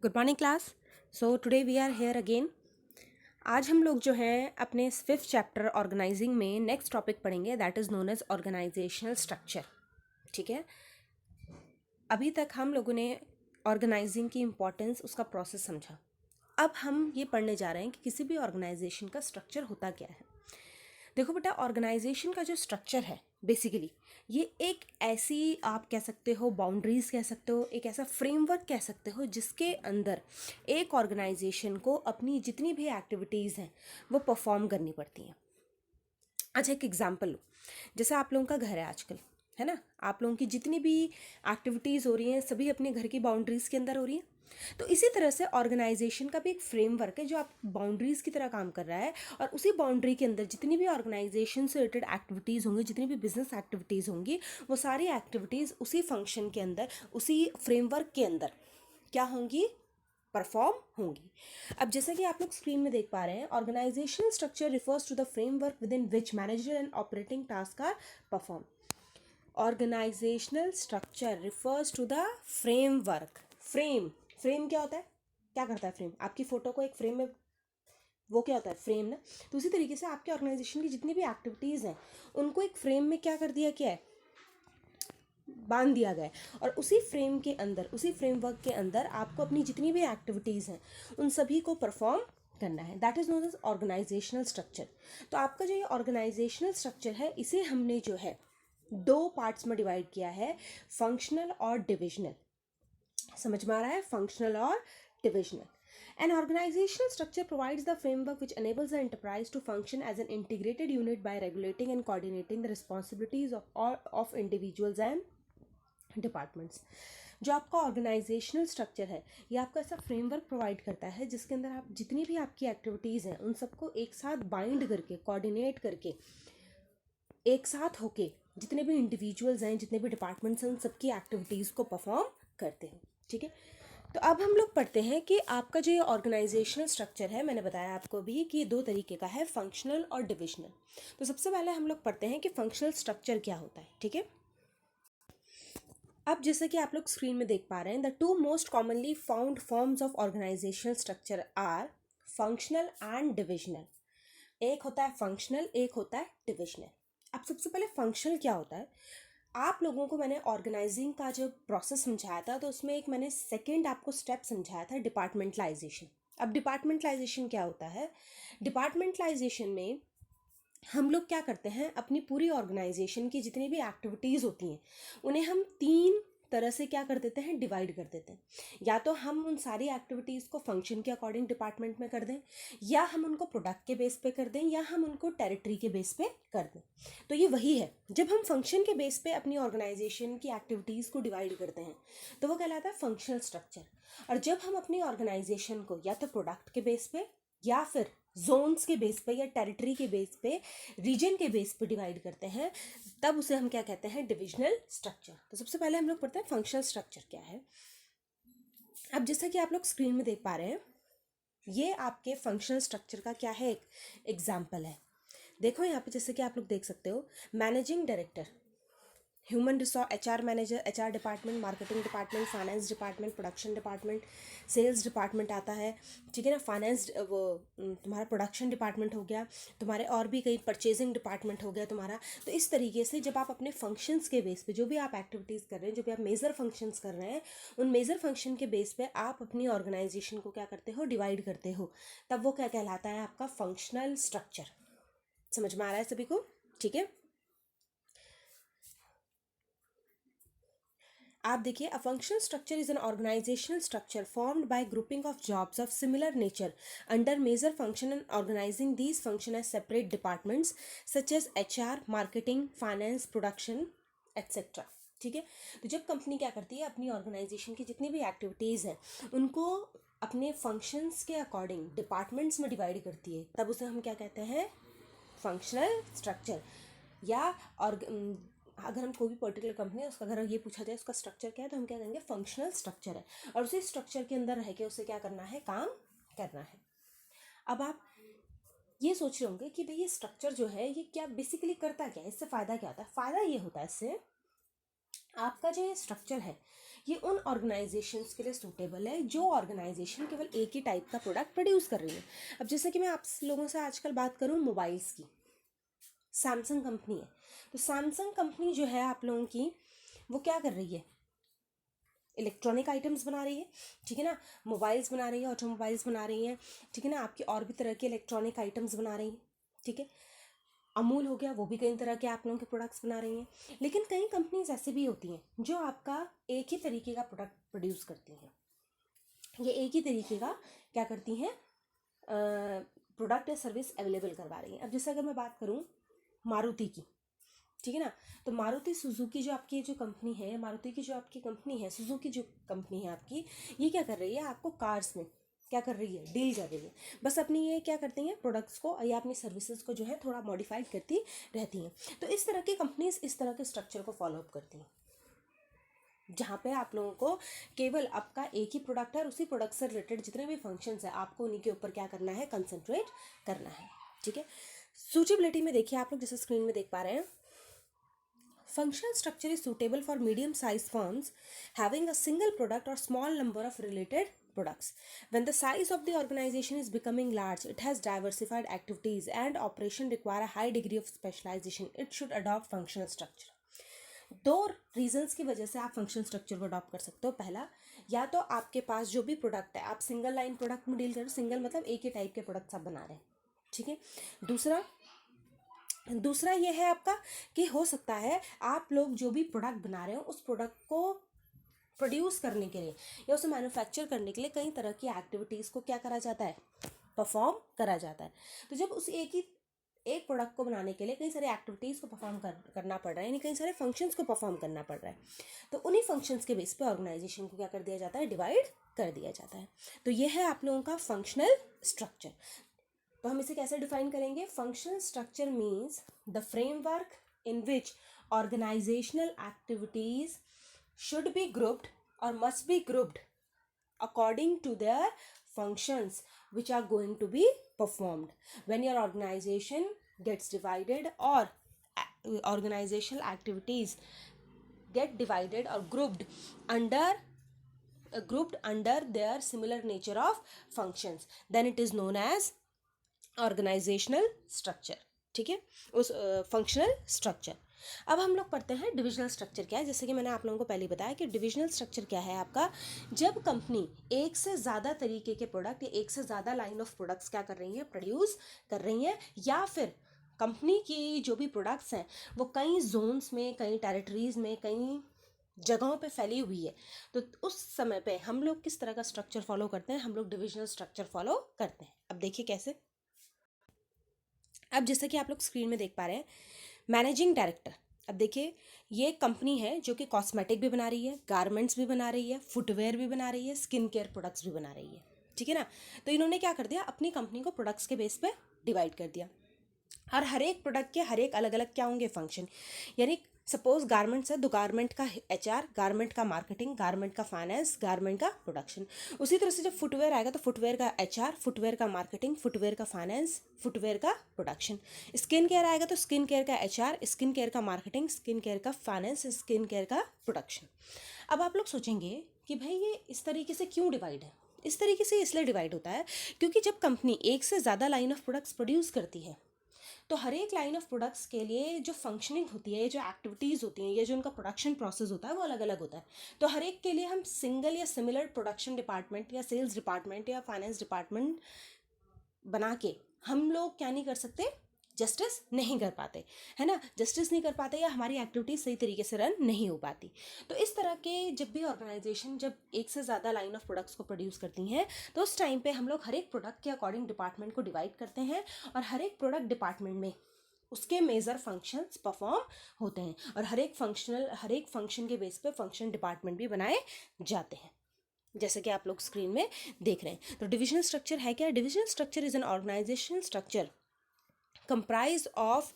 Good morning class. So today we are here again. आज हम लोग जो है अपने 5th चैप्टर ऑर्गेनाइजिंग में नेक्स्ट टॉपिक पढ़ेंगे, that is known as organizational structure. ठीक है, अभी तक हम लोगों ने ऑर्गेनाइजिंग की इम्पोर्टेंस, उसका प्रोसेस समझा। अब हम ये पढ़ने जा रहे हैं कि किसी भी ऑर्गेनाइजेशन का स्ट्रक्चर होता क्या है। देखो बेटा, ऑर्गेनाइजेशन का जो स्ट्रक्चर है बेसिकली ये एक ऐसी, आप कह सकते हो बाउंड्रीज कह सकते हो, एक ऐसा फ्रेमवर्क कह सकते हो जिसके अंदर एक ऑर्गेनाइजेशन को अपनी जितनी भी एक्टिविटीज़ हैं वो परफॉर्म करनी पड़ती हैं। अच्छा, एक एग्जांपल लो, जैसे आप लोगों का घर है आजकल, है ना। आप लोगों की जितनी भी एक्टिविटीज़ हो रही हैं सभी अपने घर की बाउंड्रीज़ के अंदर हो रही हैं। तो इसी तरह से ऑर्गेनाइजेशन का भी एक फ्रेमवर्क है जो आप बाउंड्रीज़ की तरह काम कर रहा है, और उसी बाउंड्री के अंदर जितनी भी ऑर्गेनाइजेशन से रिलेटेड एक्टिविटीज़ होंगी, जितनी भी बिजनेस एक्टिविटीज़ होंगी, वो सारी एक्टिविटीज़ उसी फंक्शन के अंदर, उसी फ्रेमवर्क के अंदर क्या होंगी, परफॉर्म होंगी। अब जैसा कि आप लोग स्क्रीन में देख पा रहे हैं, organizational structure refers to the framework within which manager and operating task are perform. Organizational structure refers to the framework. Frame क्या होता है, क्या करता है फ्रेम? आपकी फोटो को एक फ्रेम में, वो क्या होता है, फ्रेम ना। तो उसी तरीके से आपके ऑर्गेनाइजेशन की जितनी भी एक्टिविटीज़ हैं उनको एक फ्रेम में क्या कर दिया गया है, बांध दिया गया है। और उसी फ्रेम के अंदर, उसी फ्रेमवर्क के अंदर आपको अपनी जितनी भी एक्टिविटीज़ हैं उन सभी को परफॉर्म करना है। That is known as organizational structure. तो आपका जो ये ऑर्गेनाइजेशनल स्ट्रक्चर है इसे हमने जो है दो पार्ट्स में डिवाइड किया है, फंक्शनल और डिविजनल। समझ में आ रहा है, फंक्शनल और divisional. An organizational structure provides the framework which enables the enterprise to function as an integrated unit by regulating and coordinating the responsibilities of individuals and departments. जो आपका ऑर्गेनाइजेशनल स्ट्रक्चर है ये आपको ऐसा फ्रेमवर्क प्रोवाइड करता है जिसके अंदर आप जितनी भी आपकी एक्टिविटीज़ हैं उन सबको एक साथ बाइंड करके, कोऑर्डिनेट करके, एक साथ होके जितने भी इंडिविजुअल्स हैं, जितने भी डिपार्टमेंट्स हैं, उन सबकी एक्टिविटीज़ को परफॉर्म करते हैं। ठीक है, तो अब हम लोग पढ़ते हैं कि आपका जो ये ऑर्गेनाइजेशनल स्ट्रक्चर है, मैंने बताया आपको भी कि दो तरीके का है, फंक्शनल और डिविजनल। तो सबसे पहले हम लोग पढ़ते हैं कि फंक्शनल स्ट्रक्चर क्या होता है। ठीक है, अब जैसे कि आप लोग स्क्रीन में देख पा रहे हैं, the two most commonly found forms of organizational structure are functional and divisional. एक होता है फंक्शनल, एक होता है डिविजनल। अब सबसे पहले फंक्शनल क्या होता है, आप लोगों को मैंने ऑर्गेनाइजिंग का जो प्रोसेस समझाया था तो उसमें एक मैंने सेकंड आपको स्टेप समझाया था, डिपार्टमेंटलाइजेशन। अब डिपार्टमेंटलाइजेशन क्या होता है, डिपार्टमेंटलाइजेशन में हम लोग क्या करते हैं, अपनी पूरी ऑर्गेनाइजेशन की जितनी भी एक्टिविटीज़ होती हैं उन्हें हम तीन तरह से क्या कर देते हैं, डिवाइड कर देते हैं। या तो हम उन सारी एक्टिविटीज़ को फंक्शन के अकॉर्डिंग डिपार्टमेंट में कर दें, या हम उनको प्रोडक्ट के बेस पे कर दें, या हम उनको टेरिटरी के बेस पे कर दें। तो ये वही है, जब हम फंक्शन के बेस पे अपनी ऑर्गेनाइजेशन की एक्टिविटीज़ को डिवाइड करते हैं तो वो कहलाता है फंक्शनल स्ट्रक्चर। और जब हम अपनी ऑर्गेनाइजेशन को या तो प्रोडक्ट के बेस पे, या फिर जोन्स के बेस पे, या टेरिटरी के बेस पे, रीजन के बेस पे डिवाइड करते हैं, तब उसे हम क्या कहते हैं, डिविजनल स्ट्रक्चर। तो सबसे पहले हम लोग पढ़ते हैं फंक्शनल स्ट्रक्चर क्या है। अब जैसा कि आप लोग स्क्रीन में देख पा रहे हैं, ये आपके फंक्शनल स्ट्रक्चर का क्या है, एक एग्जाम्पल है। देखो यहाँ पे जैसे कि आप लोग देख सकते हो, managing director, human resource, HR manager, HR department, marketing department, finance department, production department, sales department आता है। ठीक है ना, फाइनेंस वो तुम्हारा प्रोडक्शन डिपार्टमेंट हो गया, तुम्हारे और भी कई परचेजिंग डिपार्टमेंट हो गया तुम्हारा। तो इस तरीके से जब आप अपने फंक्शंस के बेस पे, जो भी आप एक्टिविटीज़ कर रहे हैं, जो भी आप मेजर फंक्शंस कर रहे हैं, उन मेजर फंक्शन के बेस पे आप अपनी ऑर्गेनाइजेशन को क्या करते हो, डिवाइड करते हो, तब वो क्या कहलाता है, आपका फंक्शनल स्ट्रक्चर। समझ में आ रहा है सभी को? ठीक है, आप देखिए, a functional structure is an organizational structure formed by grouping of jobs of similar nature under major function and organizing these function as separate departments such as HR, marketing, finance, production etcetera. ठीक है, तो जब company क्या करती है, अपनी organisation की जितनी भी एक्टिविटीज़ हैं उनको अपने फंक्शंस के अकॉर्डिंग डिपार्टमेंट्स में डिवाइड करती है, तब उसे हम क्या कहते हैं, फंक्शनल स्ट्रक्चर। या और अगर हम कोई भी पर्टिकुलर कंपनी है उसका अगर ये पूछा जाए उसका स्ट्रक्चर क्या है, तो हम क्या कहेंगे, फंक्शनल स्ट्रक्चर है। और उसी स्ट्रक्चर के अंदर रह के उसे क्या करना है, काम करना है। अब आप ये सोच रहे होंगे कि भाई ये स्ट्रक्चर जो है ये क्या बेसिकली करता क्या है, इससे फ़ायदा क्या होता है। फ़ायदा ये होता है, इससे आपका जो ये स्ट्रक्चर है ये उन ऑर्गेनाइजेशंस के लिए सूटेबल है जो ऑर्गेनाइजेशन केवल एक ही टाइप का प्रोडक्ट प्रोड्यूस कर रही है। अब जैसे कि मैं आप लोगों से आजकल बात करूँ मोबाइल्स की, सैमसंग कंपनी है, तो सैमसंग कंपनी जो है आप लोगों की वो क्या कर रही है, इलेक्ट्रॉनिक आइटम्स बना रही है, ठीक है ना, मोबाइल्स बना रही है, ऑटोमोबाइल्स बना रही हैं, ठीक है ना, आपकी और भी तरह के इलेक्ट्रॉनिक आइटम्स बना रही हैं, ठीक है। अमूल हो गया, वो भी कई तरह के आप लोगों के प्रोडक्ट्स बना रही हैं। लेकिन कई कंपनीज ऐसे भी होती हैं जो आपका एक ही तरीके का प्रोडक्ट प्रोड्यूस करती हैं, ये एक ही तरीके का क्या करती हैं, प्रोडक्ट या सर्विस अवेलेबल करवा रही हैं। अब जैसे अगर मैं बात करूँ मारुति की, ठीक है ना, तो मारुति सुजुकी जो आपकी जो कंपनी है, मारुति की जो आपकी कंपनी है, सुजुकी जो कंपनी है आपकी, ये क्या कर रही है, आपको कार्स में क्या कर रही है, डील कर रही है। बस अपनी ये क्या करती हैं, प्रोडक्ट्स को या अपनी सर्विसेज को जो है थोड़ा मॉडिफाइड करती रहती हैं। तो इस तरह की कंपनीज इस तरह के स्ट्रक्चर को फॉलो अप करती हैं, जहाँ पे आप लोगों को केवल आपका एक ही प्रोडक्ट है और उसी प्रोडक्ट से रिलेटेड जितने भी फंक्शंस है आपको उन्हीं के ऊपर क्या करना है, कंसंट्रेट करना है, ठीक है। सूटेबिलिटी में देखिए आप लोग जैसे स्क्रीन में देख पा रहे हैं, functional structure is suitable for medium-sized firms having a single product or small number of related products. When the size of the organization is becoming large, it has diversified activities and operation require a high degree of specialization. It should adopt functional structure. दो reasons की वजह से आप functional structure को adopt कर सकते हो। पहला, या तो आपके पास जो भी प्रोडक्ट है आप सिंगल लाइन प्रोडक्ट में डील कर रहे हो, सिंगल मतलब एक ही टाइप के प्रोडक्ट्स आप बना रहे हैं, ठीक है। दूसरा ये है आपका कि हो सकता है आप लोग जो भी प्रोडक्ट बना रहे हो उस प्रोडक्ट को प्रोड्यूस करने के लिए या उसे मैन्युफैक्चर करने के लिए कई तरह की एक्टिविटीज़ को क्या करा जाता है, परफॉर्म करा जाता है। तो जब उस एक प्रोडक्ट को बनाने के लिए कई सारे एक्टिविटीज़ को परफॉर्म करना पड़ रहा है, यानी कई सारे फंक्शंस को परफॉर्म करना पड़ रहा है, तो उन्हीं फंक्शंस के बेस पे ऑर्गेनाइजेशन को क्या कर दिया जाता है, डिवाइड कर दिया जाता है। तो ये है आप लोगों का फंक्शनल स्ट्रक्चर। तो हम इसे कैसे डिफाइन करेंगे, functional structure means the framework in which organizational activities should be grouped और must be grouped according to their functions which are going to be performed. When your organization gets divided or organizational activities get divided or grouped under their similar nature of functions, then it is known as organizational structure, ठीक है, उस functional structure. अब हम लोग पढ़ते हैं divisional structure क्या है। जैसे कि मैंने आप लोगों को पहले बताया कि डिविजनल स्ट्रक्चर क्या है आपका, जब कंपनी एक से ज़्यादा तरीके के प्रोडक्ट या एक से ज़्यादा लाइन ऑफ प्रोडक्ट्स क्या कर रही हैं, प्रोड्यूस कर रही हैं, या फिर कंपनी की जो भी प्रोडक्ट्स हैं वो कई जोन्स में, कई टेरिटरीज में, कई जगहों पे फैली हुई है, तो उस समय पे हम लोग किस तरह का स्ट्रक्चर फॉलो करते हैं, हम लोग डिविजनल स्ट्रक्चर फॉलो करते हैं। अब देखिए कैसे। अब जैसा कि आप लोग स्क्रीन में देख पा रहे हैं, मैनेजिंग डायरेक्टर। अब देखिए ये कंपनी है जो कि कॉस्मेटिक भी बना रही है, गारमेंट्स भी बना रही है, फुटवेयर भी बना रही है, स्किन केयर प्रोडक्ट्स भी बना रही है, ठीक है ना। तो इन्होंने क्या कर दिया, अपनी कंपनी को प्रोडक्ट्स के बेस पे डिवाइड कर दिया और हर एक प्रोडक्ट के हर एक अलग अलग क्या होंगे, फंक्शन। यानी सपोज गारमेंट्स है, तो गारमेंट का एचआर, गारमेंट का मार्केटिंग, गारमेंट का फाइनेंस, गारमेंट का प्रोडक्शन। उसी तरह से जब फुटवेयर आएगा तो फुटवेयर का एचआर, फुटवेयर का मार्केटिंग, फुटवेयर का फाइनेंस, फुटवेयर का प्रोडक्शन। स्किन केयर आएगा तो स्किन केयर का एचआर, स्किन केयर का मार्केटिंग, स्किन केयर का फाइनेंस, स्किन केयर का प्रोडक्शन। अब आप लोग सोचेंगे कि भाई ये इस तरीके से क्यों डिवाइड है। इस तरीके से इसलिए डिवाइड होता है क्योंकि जब कंपनी एक से ज़्यादा लाइन ऑफ प्रोडक्ट्स प्रोड्यूस करती है तो हर एक लाइन ऑफ प्रोडक्ट्स के लिए जो फंक्शनिंग होती है, जो एक्टिविटीज़ होती हैं, या जो उनका प्रोडक्शन प्रोसेस होता है वो अलग अलग होता है। तो हर एक के लिए हम सिंगल या सिमिलर प्रोडक्शन डिपार्टमेंट या सेल्स डिपार्टमेंट या फाइनेंस डिपार्टमेंट बना के हम लोग क्या नहीं कर सकते, जस्टिस नहीं कर पाते, है ना, जस्टिस नहीं कर पाते या हमारी एक्टिविटीज सही तरीके से रन नहीं हो पाती। तो इस तरह के जब भी ऑर्गेनाइजेशन जब एक से ज़्यादा लाइन ऑफ प्रोडक्ट्स को प्रोड्यूस करती हैं तो उस टाइम पे हम लोग हर एक प्रोडक्ट के अकॉर्डिंग डिपार्टमेंट को डिवाइड करते हैं और हर एक प्रोडक्ट डिपार्टमेंट में उसके मेजर फंक्शंस परफॉर्म होते हैं और हर एक फंक्शन के बेस पे फंक्शन डिपार्टमेंट भी बनाए जाते हैं, जैसे कि आप लोग स्क्रीन में देख रहे हैं। तो डिविजनल स्ट्रक्चर है क्या, divisional structure is an organizational structure comprised of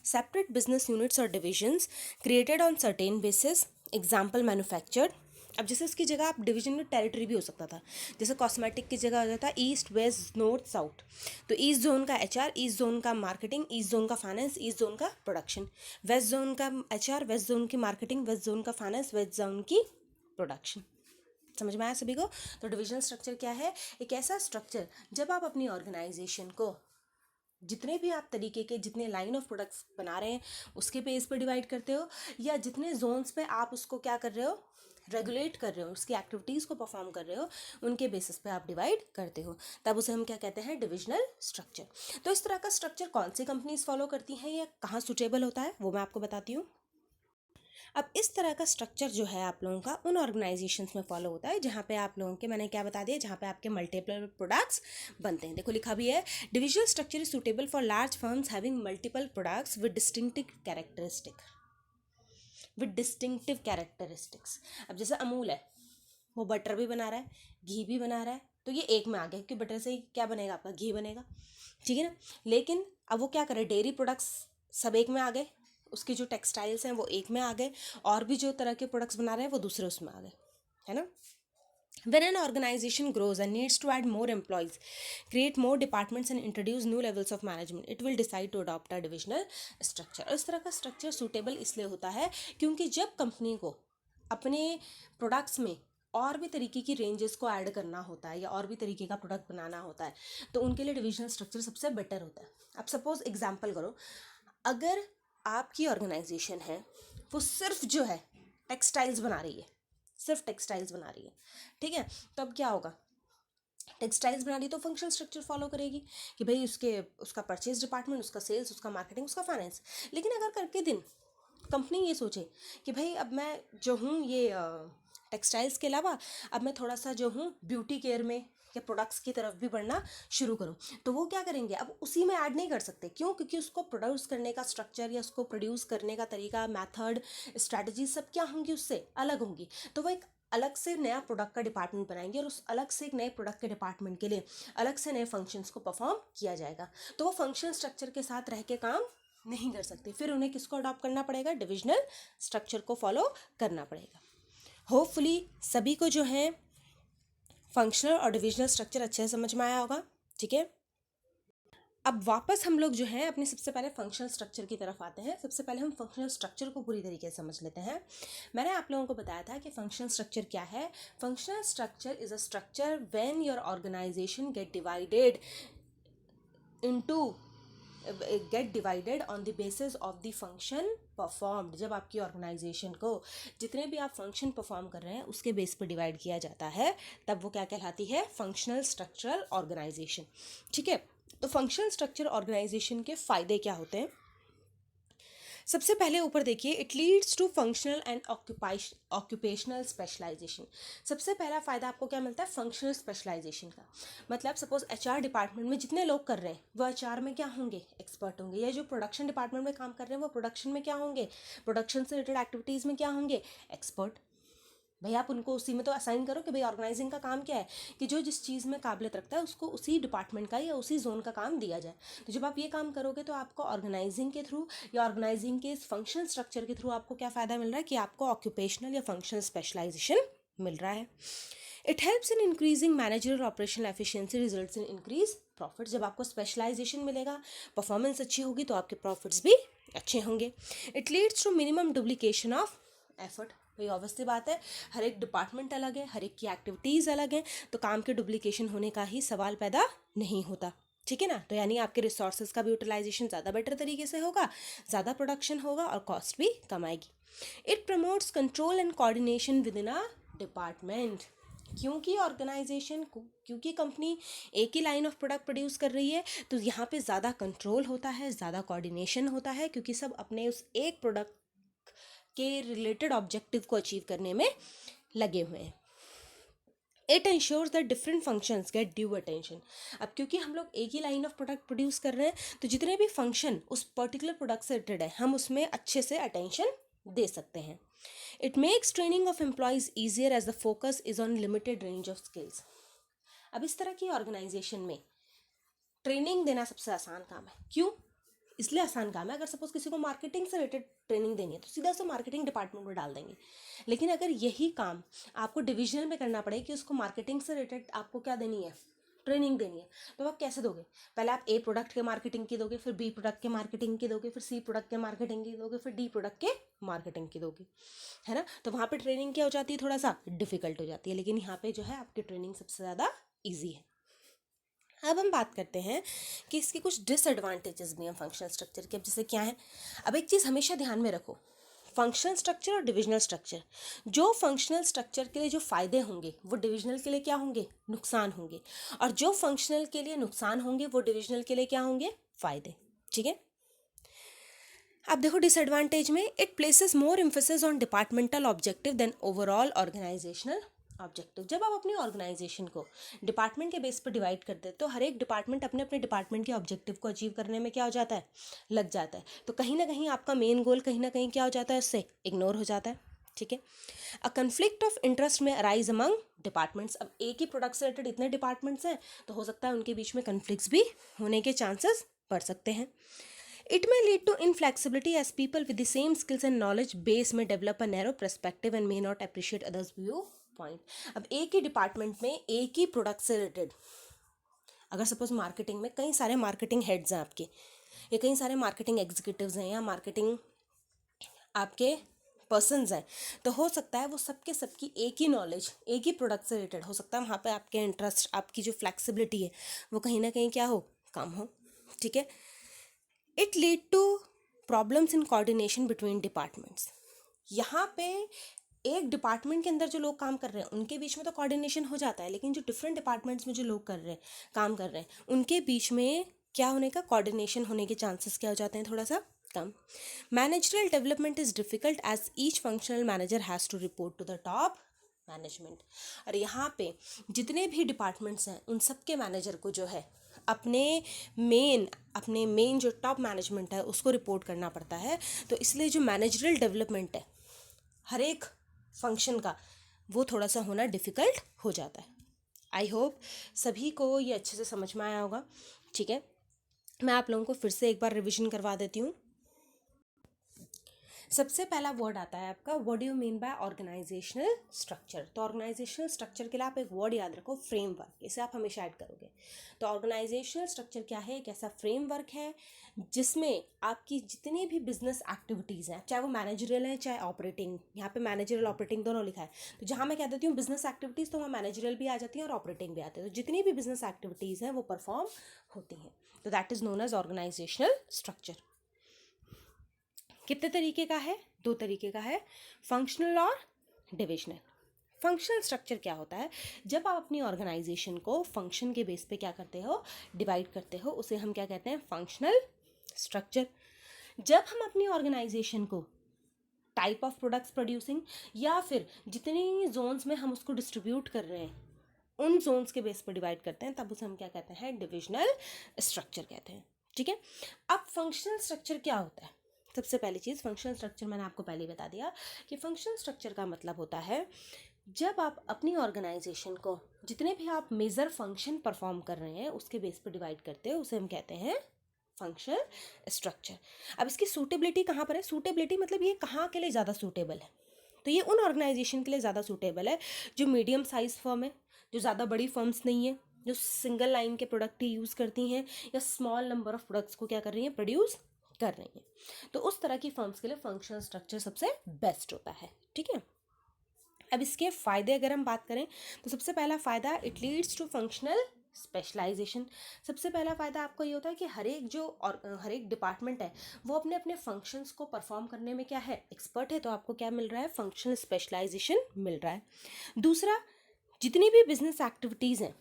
separate business units or divisions created on certain basis, example manufactured। अब जैसे इसकी जगह आप डिवीजन में टेरिटरी भी हो सकता था, जैसे कॉस्मेटिक की जगह हो जाता है ईस्ट वेस्ट नॉर्थ साउथ, तो ईस्ट जोन का एचआर, ईस्ट जोन का मार्केटिंग, ईस्ट जोन का फाइनेंस, ईस्ट जोन का प्रोडक्शन, वेस्ट जोन का एचआर, वेस्ट जोन की मार्केटिंग, वेस्ट जोन का फाइनेंस, वेस्ट जोन की प्रोडक्शन। समझ में आया सभी को? तो डिविजनल स्ट्रक्चर क्या है? एक ऐसा स्ट्रक्चर जब आप अपनी ऑर्गेनाइजेशन को जितने भी आप तरीके के जितने लाइन ऑफ प्रोडक्ट्स बना रहे हैं उसके बेस पर डिवाइड करते हो, या जितने जोन्स पे आप उसको क्या कर रहे हो, रेगुलेट कर रहे हो, उसकी एक्टिविटीज़ को परफॉर्म कर रहे हो, उनके बेसिस पे आप डिवाइड करते हो, तब उसे हम क्या कहते हैं? Divisional structure. तो इस तरह का स्ट्रक्चर कौन सी कंपनीज फॉलो करती हैं या कहाँ सुटेबल होता है वो मैं आपको बताती हूँ। अब इस तरह का स्ट्रक्चर जो है आप लोगों का उन ऑर्गेनाइजेशंस में फॉलो होता है जहाँ पे आप लोगों के, मैंने क्या बता दिया, जहाँ पे आपके मल्टीपल प्रोडक्ट्स बनते हैं। देखो लिखा भी है, divisional structure is suitable for large firms having multiple products with distinctive characteristics. अब जैसे अमूल है, वो बटर भी बना रहा है, घी भी बना रहा है, तो ये एक में आ गया क्योंकि बटर से ही क्या बनेगा? आपका घी बनेगा, ठीक है ना। लेकिन अब वो क्या करे, डेयरी प्रोडक्ट्स सब एक में आ गए, उसकी जो टेक्सटाइल्स हैं वो एक में आ गए, और भी जो तरह के प्रोडक्ट्स बना रहे हैं वो दूसरे उसमें आ गए, है ना। When an organization grows and needs to add more employees, create more departments and introduce new levels of management, it will decide to adopt a divisional structure। और इस तरह का स्ट्रक्चर सूटेबल इसलिए होता है क्योंकि जब कंपनी को अपने प्रोडक्ट्स में और भी तरीके की रेंजेस को ऐड करना होता है या और भी तरीके का प्रोडक्ट बनाना होता है, तो उनके लिए डिविजनल स्ट्रक्चर सबसे बेटर होता है। अब सपोज एग्जांपल करो, अगर आपकी ऑर्गेनाइजेशन है वो सिर्फ जो है टेक्सटाइल्स बना रही है, सिर्फ टेक्सटाइल्स बना रही है, ठीक है, तो अब क्या होगा? टेक्सटाइल्स बना रही तो फंक्शनल स्ट्रक्चर फॉलो करेगी कि भाई उसका परचेज डिपार्टमेंट, उसका सेल्स, उसका मार्केटिंग, उसका फाइनेंस। लेकिन अगर करके दिन कंपनी ये सोचे कि भाई अब मैं जो हूँ ये टेक्सटाइल्स के अलावा अब मैं थोड़ा सा जो हूँ ब्यूटी केयर में या प्रोडक्ट्स की तरफ भी बढ़ना शुरू करूँ, तो वो क्या करेंगे? अब उसी में ऐड नहीं कर सकते, क्यों? क्योंकि उसको प्रोड्यूस करने का स्ट्रक्चर या उसको प्रोड्यूस करने का तरीका, मेथड, स्ट्रैटेजी सब क्या होंगी? उससे अलग होंगी। तो वो एक अलग से नया प्रोडक्ट का डिपार्टमेंट बनाएंगे और उस अलग से एक नए प्रोडक्ट के डिपार्टमेंट के लिए अलग से नए फंक्शंस को परफॉर्म किया जाएगा। तो वो फंक्शन स्ट्रक्चर के साथ रह के काम नहीं कर सकते, फिर उन्हें किसको अडॉप्ट करना पड़ेगा? डिविजनल स्ट्रक्चर को फॉलो करना पड़ेगा। होपफुली सभी को जो है फंक्शनल और डिविजनल स्ट्रक्चर अच्छे से समझ में आया होगा, ठीक है। अब वापस हम लोग जो है अपने सबसे पहले फंक्शनल स्ट्रक्चर की तरफ आते हैं। सबसे पहले हम फंक्शनल स्ट्रक्चर को पूरी तरीके से समझ लेते हैं। मैंने आप लोगों को बताया था कि फंक्शनल स्ट्रक्चर क्या है। Functional structure is a structure when your organization get divided on the basis of the function performed. जब आपकी ऑर्गेनाइजेशन को जितने भी आप फंक्शन परफॉर्म कर रहे हैं उसके बेस पर डिवाइड किया जाता है, तब वो क्या कहलाती है? फंक्शनल स्ट्रक्चरल ऑर्गेनाइजेशन, ठीक है। तो फंक्शनल स्ट्रक्चर ऑर्गेनाइजेशन के फायदे क्या होते हैं? सबसे पहले ऊपर देखिए, it leads to functional and occupational specialization. सबसे पहला फायदा आपको क्या मिलता है? फंक्शनल स्पेशलाइजेशन का। मतलब सपोज एचआर डिपार्टमेंट में जितने लोग कर रहे हैं वो एचआर में क्या होंगे? एक्सपर्ट होंगे। या जो प्रोडक्शन डिपार्टमेंट में काम कर रहे हैं वो प्रोडक्शन में क्या होंगे? प्रोडक्शन से रिलेटेड एक्टिविटीज़ में क्या होंगे? एक्सपर्ट। भाई आप उनको उसी में तो असाइन करो कि भाई ऑर्गेनाइजिंग का काम क्या है कि जो जिस चीज़ में काबिलियत रखता है उसको उसी डिपार्टमेंट का या उसी जोन का काम दिया जाए। तो जब आप ये काम करोगे तो आपको ऑर्गेनाइजिंग के थ्रू या ऑर्गेनाइजिंग के इस फंक्शनल स्ट्रक्चर के थ्रू आपको क्या फ़ायदा मिल रहा है कि आपको ऑक्यूपेशनल या फंक्शनल स्पेशलाइजेशन मिल रहा है। It helps in increasing managerial operational efficiency, results in increase profit. जब आपको स्पेशलाइजेशन मिलेगा, परफॉर्मेंस अच्छी होगी तो आपके प्रॉफिट्स भी अच्छे होंगे। It leads to minimum duplication of effort. भाई ऑब्वियसली बात है, हर एक डिपार्टमेंट अलग है, हर एक की एक्टिविटीज़ अलग हैं, तो काम के डुप्लीकेशन होने का ही सवाल पैदा नहीं होता, ठीक है ना। तो यानी आपके रिसोर्सेज का भी यूटिलाइजेशन ज़्यादा बेटर तरीके से होगा, ज़्यादा प्रोडक्शन होगा और कॉस्ट भी कम आएगी। It promotes control and coordination with in a department. क्योंकि कंपनी एक ही लाइन ऑफ प्रोडक्ट प्रोड्यूस कर रही है तो यहाँ पे ज़्यादा कंट्रोल होता है, ज़्यादा कोऑर्डिनेशन होता है, क्योंकि सब अपने उस एक प्रोडक्ट के रिलेटेड ऑब्जेक्टिव को अचीव करने में लगे हुए हैं। It ensures that different functions get due attention. अब क्योंकि हम लोग एक ही लाइन ऑफ प्रोडक्ट प्रोड्यूस कर रहे हैं तो जितने भी फंक्शन उस पर्टिकुलर प्रोडक्ट से रिलेटेड है हम उसमें अच्छे से अटेंशन दे सकते हैं। It makes training of employees easier as the focus is on limited range of skills. अब इस तरह की ऑर्गेनाइजेशन में ट्रेनिंग देना सबसे आसान काम है। क्यों? इसलिए आसान काम है, अगर सपोज किसी को मार्केटिंग से रिलेटेड ट्रेनिंग देनी है तो सीधा से मार्केटिंग डिपार्टमेंट में डाल देंगे। लेकिन अगर यही काम आपको डिविजनल में करना पड़े कि उसको मार्केटिंग से रिलेटेड आपको क्या देनी है? ट्रेनिंग देनी है, तो आप कैसे दोगे? पहले आप ए प्रोडक्ट के मार्केटिंग की दोगे, फिर बी प्रोडक्ट के मार्केटिंग की दोगे, फिर सी प्रोडक्ट के मार्केटिंग की दोगे, फिर डी प्रोडक्ट के मार्केटिंग की दोगे, है ना? तो वहाँ पे ट्रेनिंग क्या हो जाती है, थोड़ा सा डिफिकल्ट हो जाती है, लेकिन यहाँ पे जो है आपकी ट्रेनिंग सबसे ज़्यादा ईजी है। अब हम बात करते हैं कि इसके कुछ डिसएडवांटेजेस भी हैं फंक्शनल स्ट्रक्चर के। अब जैसे क्या है, अब एक चीज़ हमेशा ध्यान में रखो, फंक्शनल स्ट्रक्चर और डिविजनल स्ट्रक्चर, जो फंक्शनल स्ट्रक्चर के लिए जो फायदे होंगे वो डिविजनल के लिए क्या होंगे, नुकसान होंगे, और जो फंक्शनल के लिए नुकसान होंगे वो डिविजनल के लिए क्या होंगे, फायदे। ठीक है, अब देखो डिसएडवांटेज में, it places more emphasis on departmental objective than overall organizational objective. जब आप अपनी ऑर्गेनाइजेशन को डिपार्टमेंट के बेस पर डिवाइड करते हैं तो हर एक डिपार्टमेंट अपने अपने डिपार्टमेंट के ऑब्जेक्टिव को अचीव करने में क्या हो जाता है, लग जाता है, तो कहीं ना कहीं आपका मेन गोल कहीं ना कहीं क्या हो जाता है, उससे इग्नोर हो जाता है। ठीक है, अ कन्फ्लिक्ट ऑफ इंटरेस्ट में अराइज अमंग डिपार्टमेंट्स। अब एक ही प्रोडक्ट से रिलेटेड इतने डिपार्टमेंट्स हैं तो हो सकता है उनके बीच में कन्फ्लिक्ट्स भी होने के चांसेस बढ़ सकते हैं। It may lead to inflexibility as people with the same skills and knowledge base may develop a narrow perspective and may not appreciate others' viewpoint. अब एक ही डिपार्टमेंट में एक ही प्रोडक्ट से रिलेटेड, अगर सपोज मार्केटिंग में कई सारे मार्केटिंग हेड्स हैं आपके, या कई सारे मार्केटिंग एग्जीक्यूटिव्स हैं, या मार्केटिंग आपके पर्सनस हैं, तो हो सकता है वो सबके सबकी एक ही नॉलेज एक ही प्रोडक्ट से रिलेटेड हो सकता है, वहाँ पे आपके इंटरेस्ट, आपकी जो फ्लैक्सिबिलिटी है वो कहीं ना कहीं क्या हो, कम हो। ठीक है, it lead to problems in coordination between departments. यहाँ पे एक डिपार्टमेंट के अंदर जो लोग काम कर रहे हैं उनके बीच में तो कोऑर्डिनेशन हो जाता है, लेकिन जो डिफरेंट डिपार्टमेंट्स में जो लोग कर रहे हैं, काम कर रहे हैं, उनके बीच में क्या होने का, कोऑर्डिनेशन होने के चांसेस क्या हो जाते हैं, थोड़ा सा कम। Managerial development is difficult as each functional manager has to report to the top management. और यहाँ पे जितने भी डिपार्टमेंट्स हैं उन सब के मैनेजर को जो है अपने मेन जो टॉप मैनेजमेंट है उसको रिपोर्ट करना पड़ता है, तो इसलिए जो मैनेजरल डेवलपमेंट है हर एक फंक्शन का वो थोड़ा सा होना डिफ़िकल्ट हो जाता है। आई होप सभी को ये अच्छे से समझ में आया होगा। ठीक है, मैं आप लोगों को फिर से एक बार रिवीजन करवा देती हूँ। सबसे पहला वर्ड आता है आपका, what do you mean by organizational structure. तो ऑर्गेनाइजेशनल स्ट्रक्चर के लिए आप एक वर्ड याद रखो, फ्रेमवर्क, इसे आप हमेशा ऐड करोगे। तो ऑर्गेनाइजेशनल स्ट्रक्चर क्या है, एक ऐसा फ्रेमवर्क है जिसमें आपकी जितनी भी बिजनेस एक्टिविटीज़ हैं, चाहे वो मैनेजरियल है चाहे ऑपरेटिंग, यहाँ पे मैनेजरियल ऑपरेटिंग दोनों लिखा है, तो जहाँ मैं कह देती हूँ बिजनेस एक्टिविटीज़ तो वहाँ मैनेजरियल भी आ जाती है और ऑपरेटिंग भी आती है, तो जितनी भी बिजनेस एक्टिविटीज़ हैं वो परफॉर्म होती हैं, तो that is known as organizational structure. कितने तरीके का है, 2 तरीके का है, फंक्शनल और डिविजनल। फंक्शनल स्ट्रक्चर क्या होता है, जब आप अपनी ऑर्गेनाइजेशन को फंक्शन के बेस पे क्या करते हो, डिवाइड करते हो, उसे हम क्या कहते हैं, फंक्शनल स्ट्रक्चर। जब हम अपनी ऑर्गेनाइजेशन को टाइप ऑफ प्रोडक्ट्स प्रोड्यूसिंग या फिर जितनी जोन्स में हम उसको डिस्ट्रीब्यूट कर रहे हैं उन जोन्स के बेस पर डिवाइड करते हैं, तब उसे हम क्या कहते हैं, डिविजनल स्ट्रक्चर कहते हैं। ठीक है, अब फंक्शनल स्ट्रक्चर क्या होता है, सबसे पहली चीज़ फंक्शनल स्ट्रक्चर मैंने आपको पहले बता दिया कि फंक्शनल स्ट्रक्चर का मतलब होता है जब आप अपनी ऑर्गेनाइजेशन को जितने भी आप मेजर फंक्शन परफॉर्म कर रहे हैं उसके बेस पर डिवाइड करते हैं, उसे हम कहते हैं फंक्शनल स्ट्रक्चर। अब इसकी सूटेबिलिटी कहाँ पर है, सूटेबिलिटी मतलब ये कहाँ के लिए ज़्यादा सूटेबल है, तो ये उन ऑर्गेनाइजेशन के लिए ज़्यादा सूटेबल है जो मीडियम साइज फर्म है, जो ज़्यादा बड़ी फर्म्स नहीं है, जो सिंगल लाइन के प्रोडक्ट ही यूज़ करती हैं या स्मॉल नंबर ऑफ प्रोडक्ट्स को क्या कर रही हैं, प्रोड्यूस कर रही हैं, तो उस तरह की फर्म्स के लिए फंक्शनल स्ट्रक्चर सबसे बेस्ट होता है। ठीक है, अब इसके फ़ायदे अगर हम बात करें तो सबसे पहला फ़ायदा, it leads to functional specialization. सबसे पहला फ़ायदा आपको ये होता है कि हर एक डिपार्टमेंट है वो अपने अपने फंक्शंस को परफॉर्म करने में क्या है, एक्सपर्ट है, तो आपको क्या मिल रहा है, फंक्शनल स्पेशलाइजेशन मिल रहा है। दूसरा, जितनी भी बिजनेस एक्टिविटीज़ हैं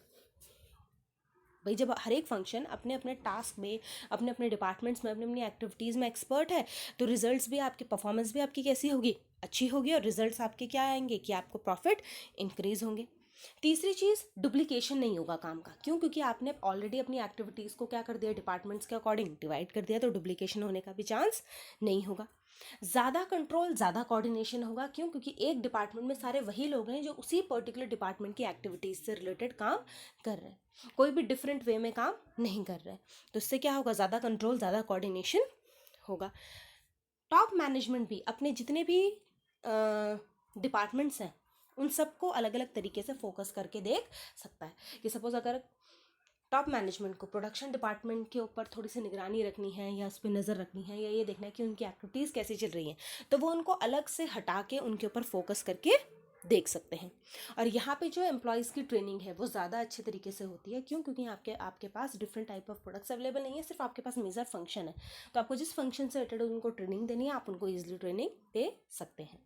भाई, जब हर एक फंक्शन अपने अपने टास्क में, अपने अपने डिपार्टमेंट्स में, अपनी अपनी एक्टिविटीज़ में एक्सपर्ट है, तो रिजल्ट्स भी आपकी, परफॉर्मेंस भी आपकी कैसी होगी, अच्छी होगी, और रिजल्ट्स आपके क्या आएंगे कि आपको प्रॉफिट इंक्रीज होंगे। तीसरी चीज़, डुप्लीकेशन नहीं होगा काम का, क्यों, क्योंकि आपने ऑलरेडी अपनी एक्टिविटीज़ को क्या कर दिया, डिपार्टमेंट्स के अकॉर्डिंग डिवाइड कर दिया, तो डुप्लीकेशन होने का भी चांस नहीं होगा। ज़्यादा कंट्रोल, ज़्यादा कोऑर्डिनेशन होगा, क्यों, क्योंकि एक डिपार्टमेंट में सारे वही लोग हैं जो उसी पर्टिकुलर डिपार्टमेंट की एक्टिविटीज़ से रिलेटेड काम कर रहे हैं, कोई भी डिफरेंट वे में काम नहीं कर रहे हैं, तो इससे क्या होगा, ज़्यादा कंट्रोल, ज़्यादा कोऑर्डिनेशन होगा। टॉप मैनेजमेंट भी अपने जितने भी डिपार्टमेंट्स हैं उन सबको अलग अलग तरीके से फोकस करके देख सकता है, कि सपोज अगर टॉप मैनेजमेंट को प्रोडक्शन डिपार्टमेंट के ऊपर थोड़ी सी निगरानी रखनी है या उस पर नज़र रखनी है या ये देखना है कि उनकी एक्टिविटीज़ कैसी चल रही हैं, तो वो उनको अलग से हटा के उनके ऊपर फोकस करके देख सकते हैं। और यहाँ पे जो एम्प्लॉयज़ की ट्रेनिंग है वो ज़्यादा अच्छे तरीके से होती है। क्यों? क्योंकि आपके पास different type of products available नहीं है, सिर्फ आपके पास मेजर फंक्शन है, तो आपको जिस फंक्शन से रिलेटेड उनको ट्रेनिंग देनी है आप उनको ईजिली ट्रेनिंग दे सकते हैं।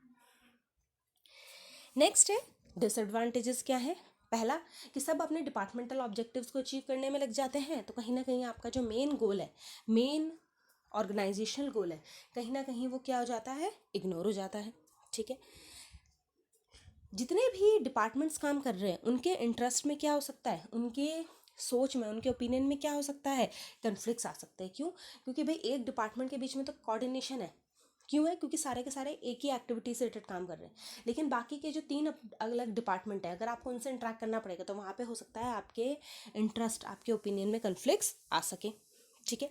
नेक्स्ट है डिसएडवांटेजेस क्या है। पहला कि सब अपने डिपार्टमेंटल ऑब्जेक्टिव्स को अचीव करने में लग जाते हैं, तो कहीं ना कहीं आपका जो मेन गोल है, मेन ऑर्गेनाइजेशनल गोल है, कहीं ना कहीं वो क्या हो जाता है, इग्नोर हो जाता है। ठीक है, जितने भी डिपार्टमेंट्स काम कर रहे हैं उनके इंटरेस्ट में क्या हो सकता है, उनके सोच में, उनके ओपिनियन में क्या हो सकता है, कन्फ्लिक्ट्स आ सकते हैं। क्यों? क्योंकि भाई एक डिपार्टमेंट के बीच में तो कोऑर्डिनेशन है। क्यों है? क्योंकि सारे के सारे एक ही एक्टिविटी से रिलेटेड काम कर रहे हैं, लेकिन बाकी के जो 3 अलग अलग डिपार्टमेंट है, अगर आपको उनसे इंटरेक्ट करना पड़ेगा तो वहाँ पे हो सकता है आपके इंटरेस्ट, आपके ओपिनियन में कन्फ्लिक्ट्स आ सके। ठीक है,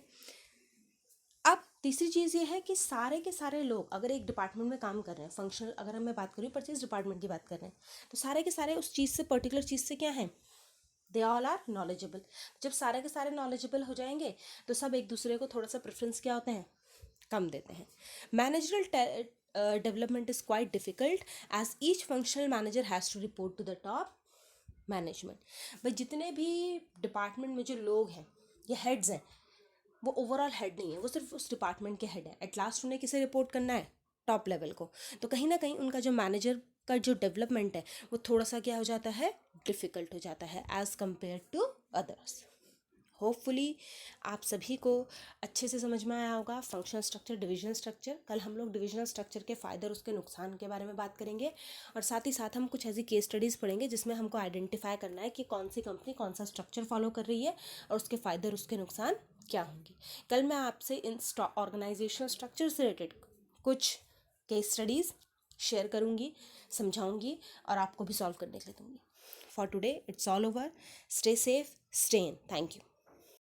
अब तीसरी चीज़ ये है कि सारे के सारे लोग अगर एक डिपार्टमेंट में काम कर रहे हैं, फंक्शनल, अगर मैं बात करूँ परचेज डिपार्टमेंट की बात कर रहे हैं, तो सारे के सारे उस चीज़ से, पर्टिकुलर चीज़ से क्या है, दे ऑल आर नॉलेजेबल। जब सारे के सारे नॉलेजेबल हो जाएंगे तो सब एक दूसरे को थोड़ा सा प्रेफरेंस क्या होते हैं, कम देते हैं। Managerial development is quite difficult as each functional manager has to report to the top management. भाई जितने भी डिपार्टमेंट में जो लोग हैं या हेड्स हैं, वो ओवरऑल हेड नहीं है, वो सिर्फ उस डिपार्टमेंट के हेड है। एट लास्ट उन्हें किसे रिपोर्ट करना है, टॉप लेवल को। तो कहीं ना कहीं उनका जो मैनेजर का जो डेवलपमेंट है वो थोड़ा सा क्या हो जाता है, डिफ़िकल्ट हो जाता है as compare to others. Hopefully आप सभी को अच्छे से समझ में आया होगा फंक्शनल स्ट्रक्चर, डिविजनल स्ट्रक्चर। कल हम लोग डिविजनल स्ट्रक्चर के फ़ायदे और उसके नुकसान के बारे में बात करेंगे, और साथ ही साथ हम कुछ ऐसी केस स्टडीज़ पढ़ेंगे जिसमें हमको आइडेंटिफाई करना है कि कौन सी कंपनी कौन सा स्ट्रक्चर फॉलो कर रही है और उसके फ़ायदे और उसके नुकसान क्या होंगे। कल मैं आपसे इन ऑर्गेनाइजेशनल स्ट्रक्चर से रिलेटेड कुछ केस स्टडीज़ शेयर करूँगी, समझाऊँगी और आपको भी सॉल्व करने के लिए दूँगी। For today it's all over. Stay safe, stay in. Thank you.